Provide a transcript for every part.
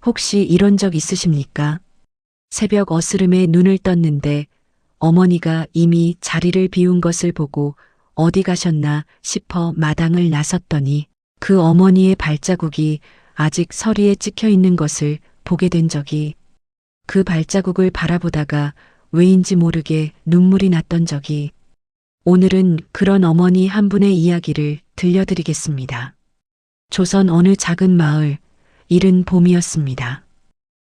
혹시 이런 적 있으십니까? 새벽 어스름에 눈을 떴는데 어머니가 이미 자리를 비운 것을 보고 어디 가셨나 싶어 마당을 나섰더니 그 어머니의 발자국이 아직 서리에 찍혀 있는 것을 보게 된 적이, 그 발자국을 바라보다가 왜인지 모르게 눈물이 났던 적이, 오늘은 그런 어머니 한 분의 이야기를 들려드리겠습니다. 조선 어느 작은 마을, 이른 봄이었습니다.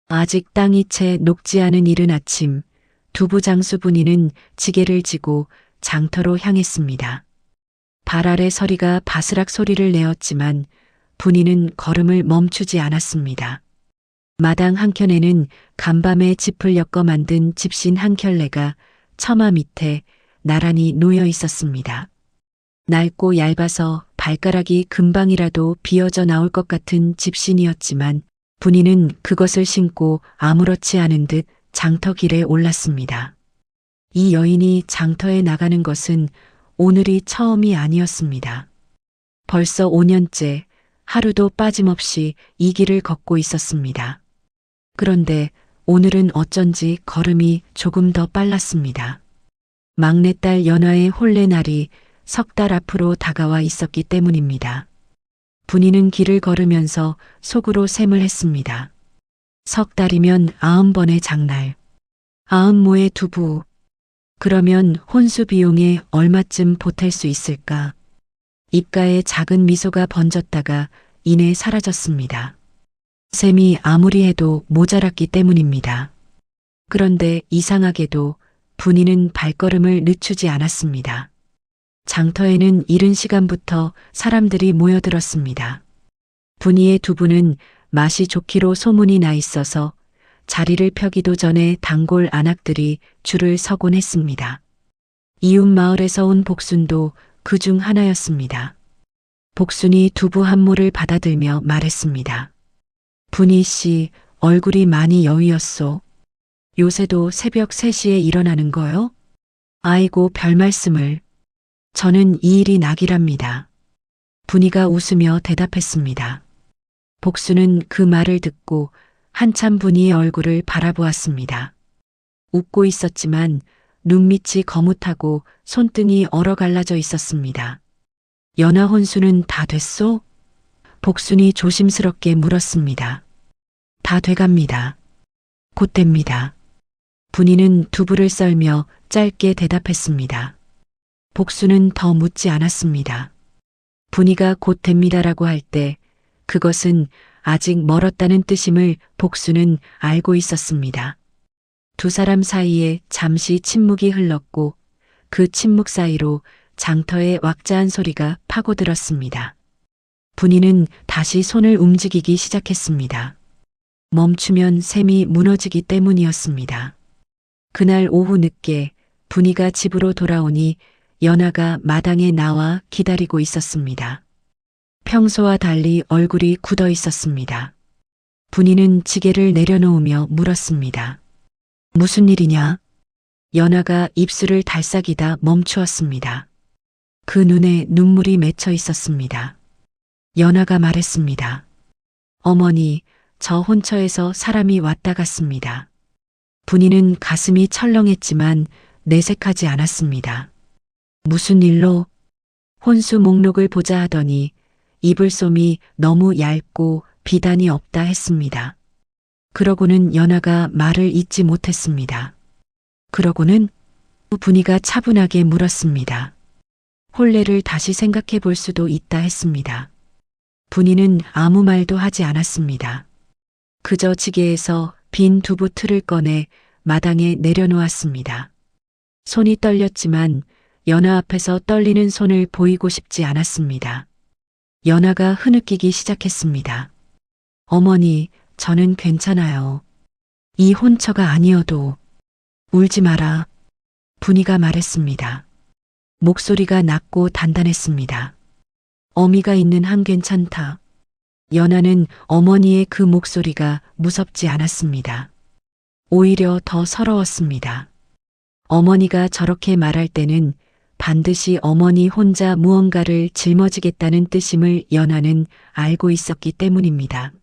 아직 땅이 채 녹지 않은 이른 아침, 두부 장수 분이는 지게를 지고 장터로 향했습니다. 발 아래 서리가 바스락 소리를 내었지만 분이는 걸음을 멈추지 않았습니다. 마당 한켠에는 간밤에 짚을 엮어 만든 집신 한 켤레가 처마 밑에 나란히 놓여 있었습니다. 낡고 얇아서 발가락이 금방이라도 비어져 나올 것 같은 집신이었지만 분이는 그것을 신고 아무렇지 않은 듯 장터 길에 올랐습니다. 이 여인이 장터에 나가는 것은 오늘이 처음이 아니었습니다. 벌써 5년째 하루도 빠짐없이 이 길을 걷고 있었습니다. 그런데 오늘은 어쩐지 걸음이 조금 더 빨랐습니다. 막내딸 연화의 혼례 날이 석 달 앞으로 다가와 있었기 때문입니다. 분이는 길을 걸으면서 속으로 셈을 했습니다. 석 달이면 90번의 장날, 90모의 두부, 그러면 혼수 비용에 얼마쯤 보탤 수 있을까? 입가에 작은 미소가 번졌다가 이내 사라졌습니다. 셈이 아무리 해도 모자랐기 때문입니다. 그런데 이상하게도 분이는 발걸음을 늦추지 않았습니다. 장터에는 이른 시간부터 사람들이 모여들었습니다. 분이의 두부는 맛이 좋기로 소문이 나 있어서 자리를 펴기도 전에 단골 안악들이 줄을 서곤 했습니다. 이웃 마을에서 온 복순도 그 중 하나였습니다. 복순이 두부 한 모를 받아들며 말했습니다. 분이 씨, 얼굴이 많이 여위었소. 요새도 새벽 3시에 일어나는 거요? 아이고, 별 말씀을. 저는 이 일이 낙이랍니다. 분이가 웃으며 대답했습니다. 복수는 그 말을 듣고 한참 분이의 얼굴을 바라보았습니다. 웃고 있었지만 눈밑이 거뭇하고 손등이 얼어 갈라져 있었습니다. 연하 혼수는 다 됐소? 복순이 조심스럽게 물었습니다. 다 돼갑니다. 곧 됩니다. 분이는 두부를 썰며 짧게 대답했습니다. 복수는 더 묻지 않았습니다. 분이가 곧 됩니다라고 할 때 그것은 아직 멀었다는 뜻임을 복수는 알고 있었습니다. 두 사람 사이에 잠시 침묵이 흘렀고 그 침묵 사이로 장터의 왁자한 소리가 파고들었습니다. 분이는 다시 손을 움직이기 시작했습니다. 멈추면 셈이 무너지기 때문이었습니다. 그날 오후 늦게 분이가 집으로 돌아오니 연하가 마당에 나와 기다리고 있었습니다. 평소와 달리 얼굴이 굳어 있었습니다. 분이는 지게를 내려놓으며 물었습니다. 무슨 일이냐? 연하가 입술을 달싹이다 멈추었습니다. 그 눈에 눈물이 맺혀 있었습니다. 연하가 말했습니다. 어머니, 저 혼처에서 사람이 왔다 갔습니다. 분이는 가슴이 철렁했지만 내색하지 않았습니다. 무슨 일로? 혼수 목록을 보자 하더니 이불솜이 너무 얇고 비단이 없다 했습니다. 그러고는 연하가 말을 잇지 못했습니다. 그러고는 분이가 차분하게 물었습니다. 혼례를 다시 생각해 볼 수도 있다 했습니다. 분이는 아무 말도 하지 않았습니다. 그저 지게에서 빈 두부 틀을 꺼내 마당에 내려놓았습니다. 손이 떨렸지만 연하 앞에서 떨리는 손을 보이고 싶지 않았습니다. 연하가 흐느끼기 시작했습니다. 어머니, 저는 괜찮아요. 이 혼처가 아니어도. 울지 마라. 분이가 말했습니다. 목소리가 낮고 단단했습니다. 어미가 있는 한 괜찮다. 연하는 어머니의 그 목소리가 무섭지 않았습니다. 오히려 더 서러웠습니다. 어머니가 저렇게 말할 때는 반드시 어머니 혼자 무언가를 짊어지겠다는 뜻임을 연하는 알고 있었기 때문입니다.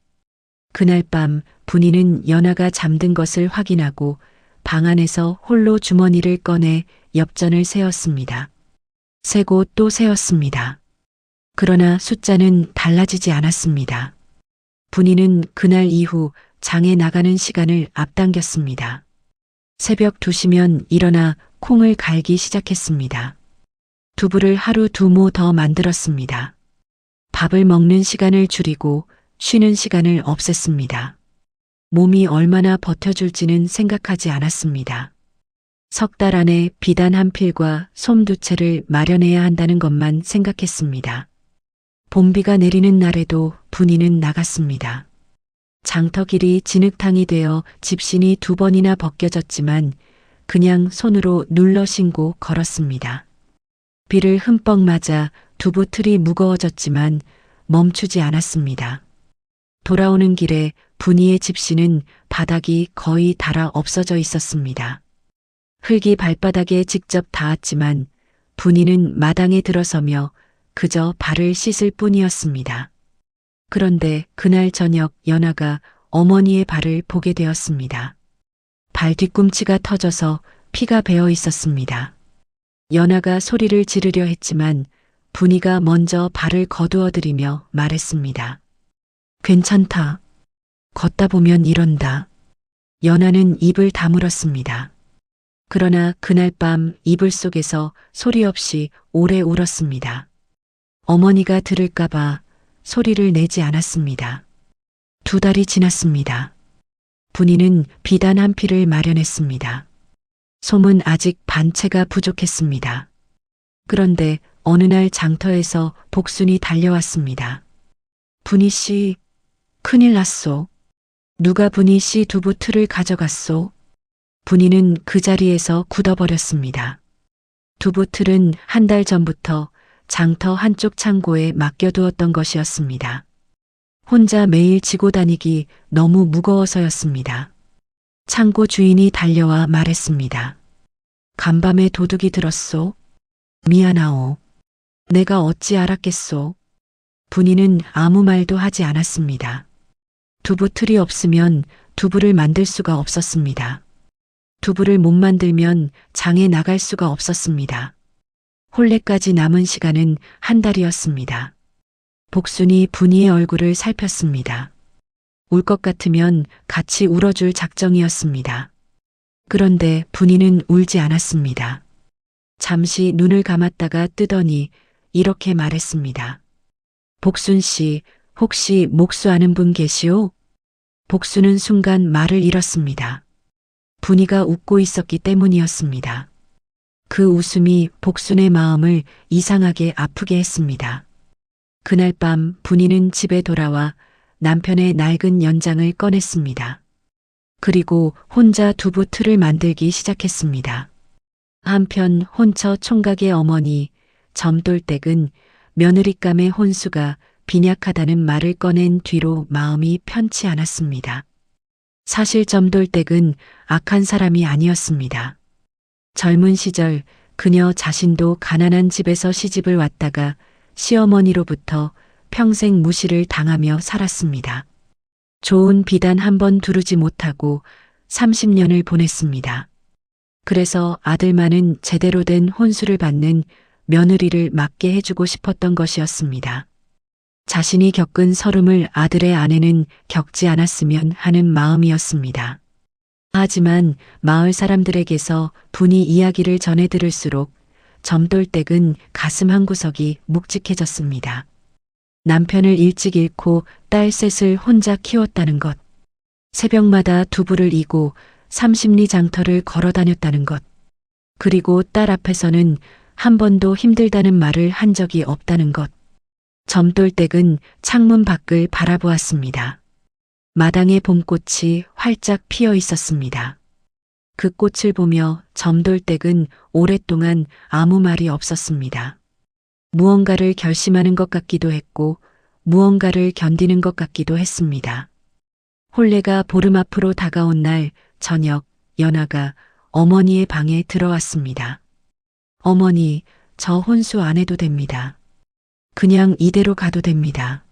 그날 밤 분이는 연하가 잠든 것을 확인하고 방 안에서 홀로 주머니를 꺼내 엽전을 세었습니다. 세고 또 세었습니다. 그러나 숫자는 달라지지 않았습니다. 분이는 그날 이후 장에 나가는 시간을 앞당겼습니다. 새벽 2시면 일어나 콩을 갈기 시작했습니다. 두부를 하루 2모 더 만들었습니다. 밥을 먹는 시간을 줄이고 쉬는 시간을 없앴습니다. 몸이 얼마나 버텨줄지는 생각하지 않았습니다. 3달 안에 비단 한 필과 솜 2채를 마련해야 한다는 것만 생각했습니다. 봄비가 내리는 날에도 분이는 나갔습니다. 장터길이 진흙탕이 되어 집신이 2번이나 벗겨졌지만 그냥 손으로 눌러 신고 걸었습니다. 비를 흠뻑 맞아 두부 틀이 무거워졌지만 멈추지 않았습니다. 돌아오는 길에 분이의 집신은 바닥이 거의 닳아 없어져 있었습니다. 흙이 발바닥에 직접 닿았지만 분이는 마당에 들어서며 그저 발을 씻을 뿐이었습니다. 그런데 그날 저녁 연하가 어머니의 발을 보게 되었습니다. 발 뒤꿈치가 터져서 피가 배어 있었습니다. 연하가 소리를 지르려 했지만 분이가 먼저 발을 거두어들이며 말했습니다. 괜찮다. 걷다 보면 이런다. 연하는 입을 다물었습니다. 그러나 그날 밤 이불 속에서 소리 없이 오래 울었습니다. 어머니가 들을까봐 소리를 내지 않았습니다. 2달이 지났습니다. 분이는 비단 한 필을 마련했습니다. 솜은 아직 반채가 부족했습니다. 그런데 어느 날 장터에서 복순이 달려왔습니다. 분이 씨, 큰일 났소. 누가 분이 씨 두부 틀을 가져갔소? 분이는 그 자리에서 굳어버렸습니다. 두부 틀은 한 달 전부터 장터 한쪽 창고에 맡겨두었던 것이었습니다. 혼자 매일 지고 다니기 너무 무거워서였습니다. 창고 주인이 달려와 말했습니다. 간밤에 도둑이 들었소? 미안하오. 내가 어찌 알았겠소? 분이는 아무 말도 하지 않았습니다. 두부 틀이 없으면 두부를 만들 수가 없었습니다. 두부를 못 만들면 장에 나갈 수가 없었습니다. 혼례까지 남은 시간은 한 달이었습니다. 복순이 분이의 얼굴을 살폈습니다. 울 것 같으면 같이 울어줄 작정이었습니다. 그런데 분이는 울지 않았습니다. 잠시 눈을 감았다가 뜨더니 이렇게 말했습니다. 복순 씨, 혹시 목수 아는 분 계시오? 복순은 순간 말을 잃었습니다. 분이가 웃고 있었기 때문이었습니다. 그 웃음이 복순의 마음을 이상하게 아프게 했습니다. 그날 밤 분이는 집에 돌아와 남편의 낡은 연장을 꺼냈습니다. 그리고 혼자 두부 틀을 만들기 시작했습니다. 한편 혼처 총각의 어머니 점돌댁은 며느리감의 혼수가 빈약하다는 말을 꺼낸 뒤로 마음이 편치 않았습니다. 사실 점돌댁은 악한 사람이 아니었습니다. 젊은 시절 그녀 자신도 가난한 집에서 시집을 왔다가 시어머니로부터 평생 무시를 당하며 살았습니다. 좋은 비단 한 번 두르지 못하고 30년을 보냈습니다. 그래서 아들만은 제대로 된 혼수를 받는 며느리를 맡게 해주고 싶었던 것이었습니다. 자신이 겪은 서름을 아들의 아내는 겪지 않았으면 하는 마음이었습니다. 하지만 마을 사람들에게서 분이 이야기를 전해 들을수록 점돌댁은 가슴 한구석이 묵직해졌습니다. 남편을 일찍 잃고 딸 셋을 혼자 키웠다는 것, 새벽마다 두부를 이고 30리 장터를 걸어 다녔다는 것, 그리고 딸 앞에서는 한 번도 힘들다는 말을 한 적이 없다는 것. 점돌댁은 창문 밖을 바라보았습니다. 마당에 봄꽃이 활짝 피어 있었습니다. 그 꽃을 보며 점돌댁은 오랫동안 아무 말이 없었습니다. 무언가를 결심하는 것 같기도 했고 무언가를 견디는 것 같기도 했습니다. 혼례가 보름 앞으로 다가온 날 저녁 연하가 어머니의 방에 들어왔습니다. 어머니, 저 혼수 안 해도 됩니다. 그냥 이대로 가도 됩니다.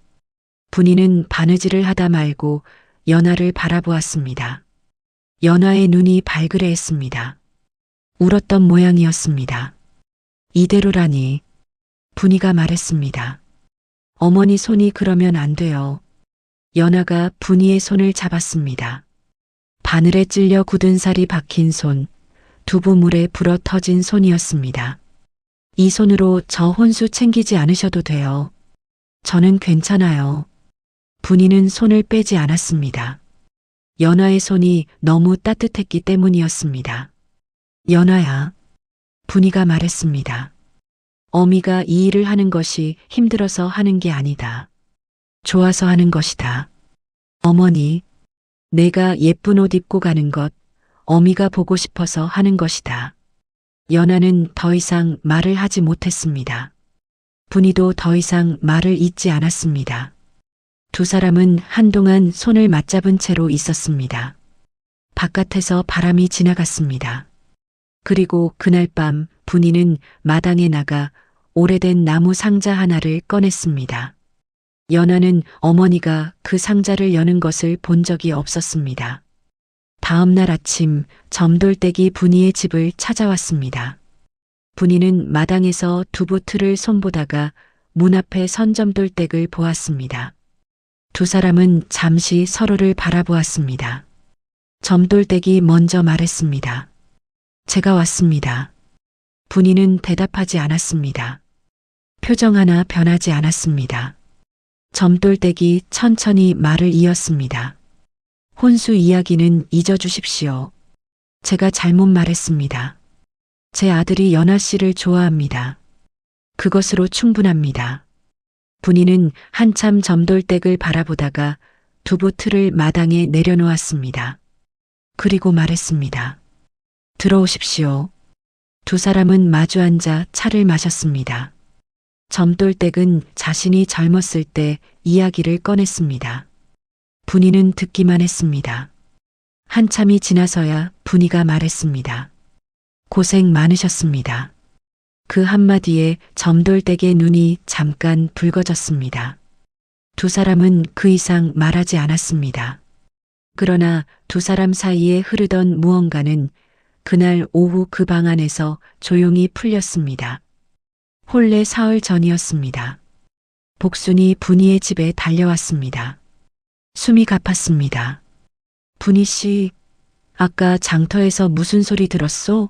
분이는 바느질을 하다 말고 연하를 바라보았습니다. 연하의 눈이 발그레했습니다. 울었던 모양이었습니다. 이대로라니. 분이가 말했습니다. 어머니 손이 그러면 안 돼요. 연하가 분이의 손을 잡았습니다. 바늘에 찔려 굳은 살이 박힌 손, 두부물에 불어 터진 손이었습니다. 이 손으로 저 혼수 챙기지 않으셔도 돼요. 저는 괜찮아요. 분이는 손을 빼지 않았습니다. 연하의 손이 너무 따뜻했기 때문이었습니다. 연하야. 분이가 말했습니다. 어미가 이 일을 하는 것이 힘들어서 하는 게 아니다. 좋아서 하는 것이다. 어머니, 내가 예쁜 옷 입고 가는 것, 어미가 보고 싶어서 하는 것이다. 연하는 더 이상 말을 하지 못했습니다. 분이도 더 이상 말을 잇지 않았습니다. 두 사람은 한동안 손을 맞잡은 채로 있었습니다. 바깥에서 바람이 지나갔습니다. 그리고 그날 밤 분이는 마당에 나가 오래된 나무 상자 하나를 꺼냈습니다. 연하는 어머니가 그 상자를 여는 것을 본 적이 없었습니다. 다음 날 아침 점돌댁이 분이의 집을 찾아왔습니다. 분이는 마당에서 두부 틀을 손보다가 문 앞에 선 점돌댁을 보았습니다. 두 사람은 잠시 서로를 바라보았습니다. 점돌댁이 먼저 말했습니다. 제가 왔습니다. 분이는 대답하지 않았습니다. 표정 하나 변하지 않았습니다. 점돌댁이 천천히 말을 이었습니다. 혼수 이야기는 잊어주십시오. 제가 잘못 말했습니다. 제 아들이 연하 씨를 좋아합니다. 그것으로 충분합니다. 분이는 한참 점돌댁을 바라보다가 두부 틀을 마당에 내려놓았습니다. 그리고 말했습니다. 들어오십시오. 두 사람은 마주 앉아 차를 마셨습니다. 점돌댁은 자신이 젊었을 때 이야기를 꺼냈습니다. 분이는 듣기만 했습니다. 한참이 지나서야 분이가 말했습니다. 고생 많으셨습니다. 그 한마디에 점돌댁의 눈이 잠깐 붉어졌습니다. 두 사람은 그 이상 말하지 않았습니다. 그러나 두 사람 사이에 흐르던 무언가는 그날 오후 그 방 안에서 조용히 풀렸습니다. 혼례 사흘 전이었습니다. 복순이 분이의 집에 달려왔습니다. 숨이 가팠습니다. 분이 씨, 아까 장터에서 무슨 소리 들었소?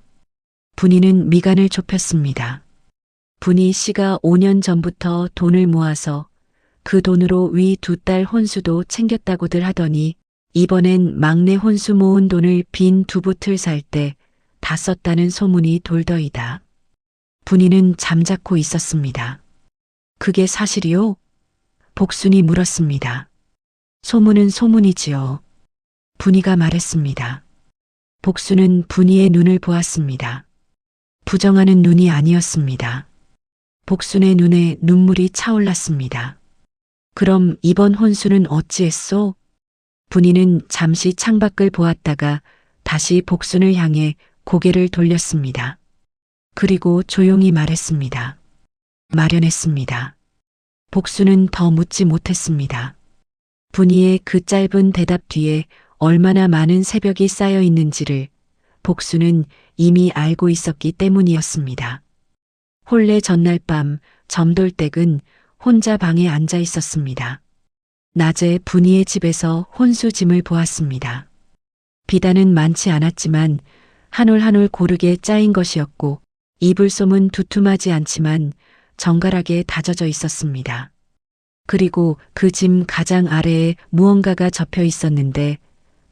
분이는 미간을 좁혔습니다. 분이 씨가 5년 전부터 돈을 모아서 그 돈으로 위 두 딸 혼수도 챙겼다고들 하더니 이번엔 막내 혼수 모은 돈을 빈 두부 틀 살 때 다 썼다는 소문이 돌더이다. 분이는 잠자코 있었습니다. 그게 사실이요? 복순이 물었습니다. 소문은 소문이지요. 분이가 말했습니다. 복순은 분이의 눈을 보았습니다. 부정하는 눈이 아니었습니다. 복순의 눈에 눈물이 차올랐습니다. 그럼 이번 혼수는 어찌했소? 분이는 잠시 창밖을 보았다가 다시 복순을 향해 고개를 돌렸습니다. 그리고 조용히 말했습니다. 마련했습니다. 복순은 더 묻지 못했습니다. 분이의 그 짧은 대답 뒤에 얼마나 많은 새벽이 쌓여 있는지를 복순은 이미 알고 있었기 때문이었습니다. 혼례 전날 밤 점돌댁은 혼자 방에 앉아 있었습니다. 낮에 분이의 집에서 혼수 짐을 보았습니다. 비단은 많지 않았지만 한 올 한 올 고르게 짜인 것이었고 이불솜은 두툼하지 않지만 정갈하게 다져져 있었습니다. 그리고 그 짐 가장 아래에 무언가가 접혀 있었는데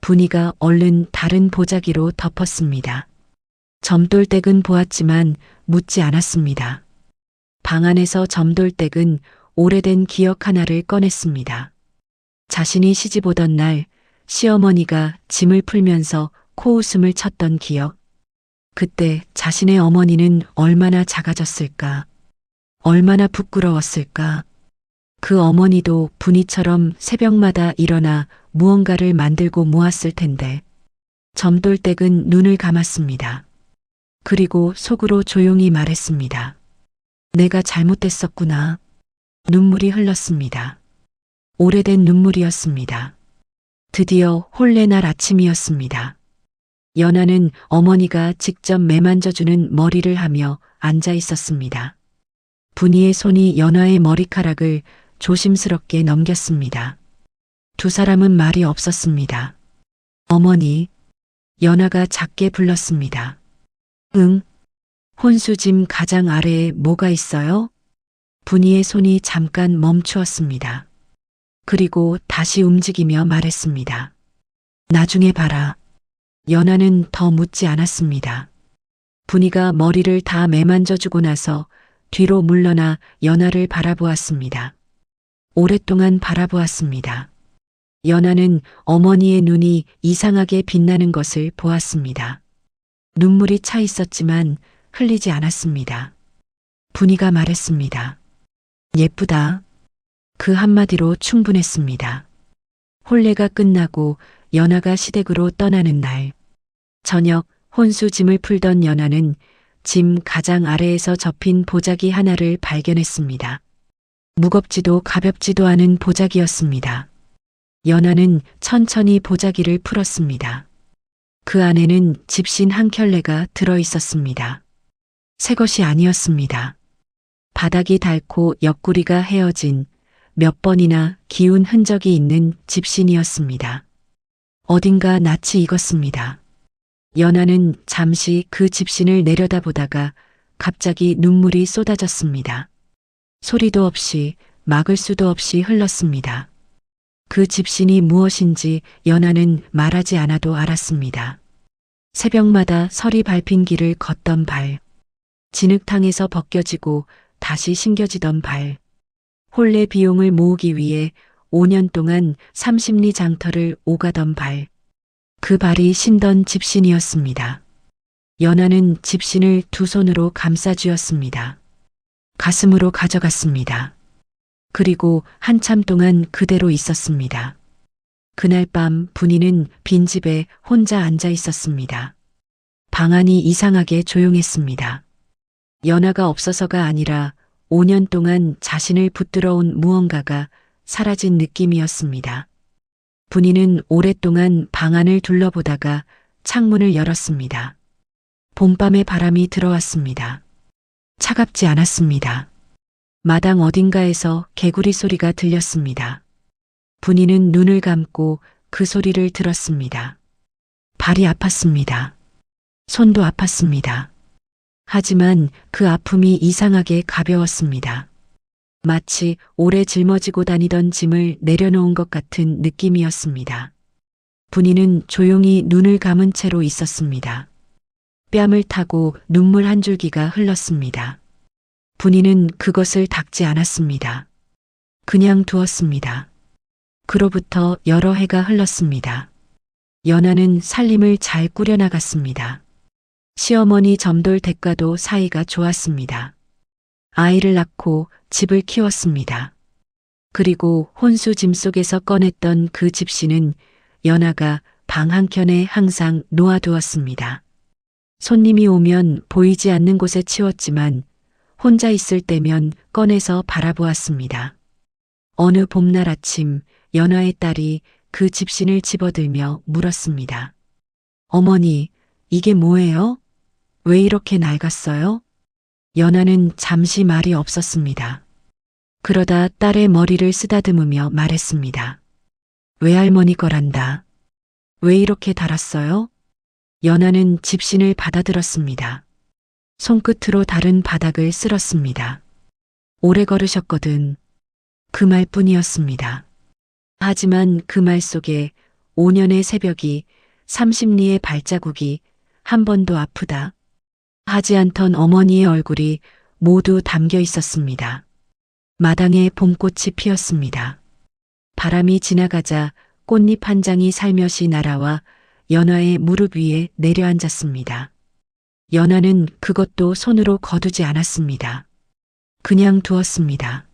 분이가 얼른 다른 보자기로 덮었습니다. 점돌댁은 보았지만 묻지 않았습니다. 방 안에서 점돌댁은 오래된 기억 하나를 꺼냈습니다. 자신이 시집 오던 날 시어머니가 짐을 풀면서 코웃음을 쳤던 기억. 그때 자신의 어머니는 얼마나 작아졌을까? 얼마나 부끄러웠을까? 그 어머니도 분이처럼 새벽마다 일어나 무언가를 만들고 모았을 텐데. 점돌댁은 눈을 감았습니다. 그리고 속으로 조용히 말했습니다. 내가 잘못됐었구나. 눈물이 흘렀습니다. 오래된 눈물이었습니다. 드디어 혼례날 아침이었습니다. 연하는 어머니가 직접 매만져주는 머리를 하며 앉아 있었습니다. 분이의 손이 연하의 머리카락을 조심스럽게 넘겼습니다. 두 사람은 말이 없었습니다. 어머니, 연하가 작게 불렀습니다. 응? 혼수짐 가장 아래에 뭐가 있어요? 분이의 손이 잠깐 멈추었습니다. 그리고 다시 움직이며 말했습니다. 나중에 봐라. 연하는 더 묻지 않았습니다. 분이가 머리를 다 매만져주고 나서 뒤로 물러나 연하를 바라보았습니다. 오랫동안 바라보았습니다. 연하는 어머니의 눈이 이상하게 빛나는 것을 보았습니다. 눈물이 차 있었지만 흘리지 않았습니다. 분이가 말했습니다. 예쁘다. 그 한마디로 충분했습니다. 혼례가 끝나고 연하가 시댁으로 떠나는 날, 저녁 혼수 짐을 풀던 연하는 짐 가장 아래에서 접힌 보자기 하나를 발견했습니다. 무겁지도 가볍지도 않은 보자기였습니다. 연하는 천천히 보자기를 풀었습니다. 그 안에는 집신 한 켤레가 들어 있었습니다. 새 것이 아니었습니다. 바닥이 닳고 옆구리가 헤어진 몇 번이나 기운 흔적이 있는 집신이었습니다. 어딘가 낯이 익었습니다. 연하는 잠시 그 집신을 내려다보다가 갑자기 눈물이 쏟아졌습니다. 소리도 없이 막을 수도 없이 흘렀습니다. 그 집신이 무엇인지 연하는 말하지 않아도 알았습니다. 새벽마다 서리 밟힌 길을 걷던 발, 진흙탕에서 벗겨지고 다시 신겨지던 발, 혼례 비용을 모으기 위해 5년 동안 30리 장터를 오가던 발, 그 발이 신던 집신이었습니다. 연하는 집신을 두 손으로 감싸쥐었습니다. 가슴으로 가져갔습니다. 그리고 한참 동안 그대로 있었습니다. 그날 밤 분이는 빈집에 혼자 앉아 있었습니다. 방 안이 이상하게 조용했습니다. 연하가 없어서가 아니라 5년 동안 자신을 붙들어 온 무언가가 사라진 느낌이었습니다. 분이는 오랫동안 방 안을 둘러보다가 창문을 열었습니다. 봄밤의 바람이 들어왔습니다. 차갑지 않았습니다. 마당 어딘가에서 개구리 소리가 들렸습니다. 분이는 눈을 감고 그 소리를 들었습니다. 발이 아팠습니다. 손도 아팠습니다. 하지만 그 아픔이 이상하게 가벼웠습니다. 마치 오래 짊어지고 다니던 짐을 내려놓은 것 같은 느낌이었습니다. 분이는 조용히 눈을 감은 채로 있었습니다. 뺨을 타고 눈물 한 줄기가 흘렀습니다. 분이는 그것을 닦지 않았습니다. 그냥 두었습니다. 그로부터 여러 해가 흘렀습니다. 연하는 살림을 잘 꾸려나갔습니다. 시어머니 점돌 댁과도 사이가 좋았습니다. 아이를 낳고 집을 키웠습니다. 그리고 혼수 짐 속에서 꺼냈던 그 집신은 연하가 방 한켠에 항상 놓아두었습니다. 손님이 오면 보이지 않는 곳에 치웠지만 혼자 있을 때면 꺼내서 바라보았습니다. 어느 봄날 아침 연하의 딸이 그 집신을 집어들며 물었습니다. 어머니, 이게 뭐예요? 왜 이렇게 낡았어요? 연하는 잠시 말이 없었습니다. 그러다 딸의 머리를 쓰다듬으며 말했습니다. 외할머니 거란다. 왜 이렇게 달았어요? 연하는 집신을 받아들었습니다. 손끝으로 다른 바닥을 쓸었습니다. 오래 걸으셨거든. 그 말뿐이었습니다. 하지만 그 말 속에 5년의 새벽이 30리의 발자국이 한 번도 아프다 하지 않던 어머니의 얼굴이 모두 담겨 있었습니다. 마당에 봄꽃이 피었습니다. 바람이 지나가자 꽃잎 한 장이 살며시 날아와 연하의 무릎 위에 내려앉았습니다. 연하는 그것도 손으로 거두지 않았습니다. 그냥 두었습니다.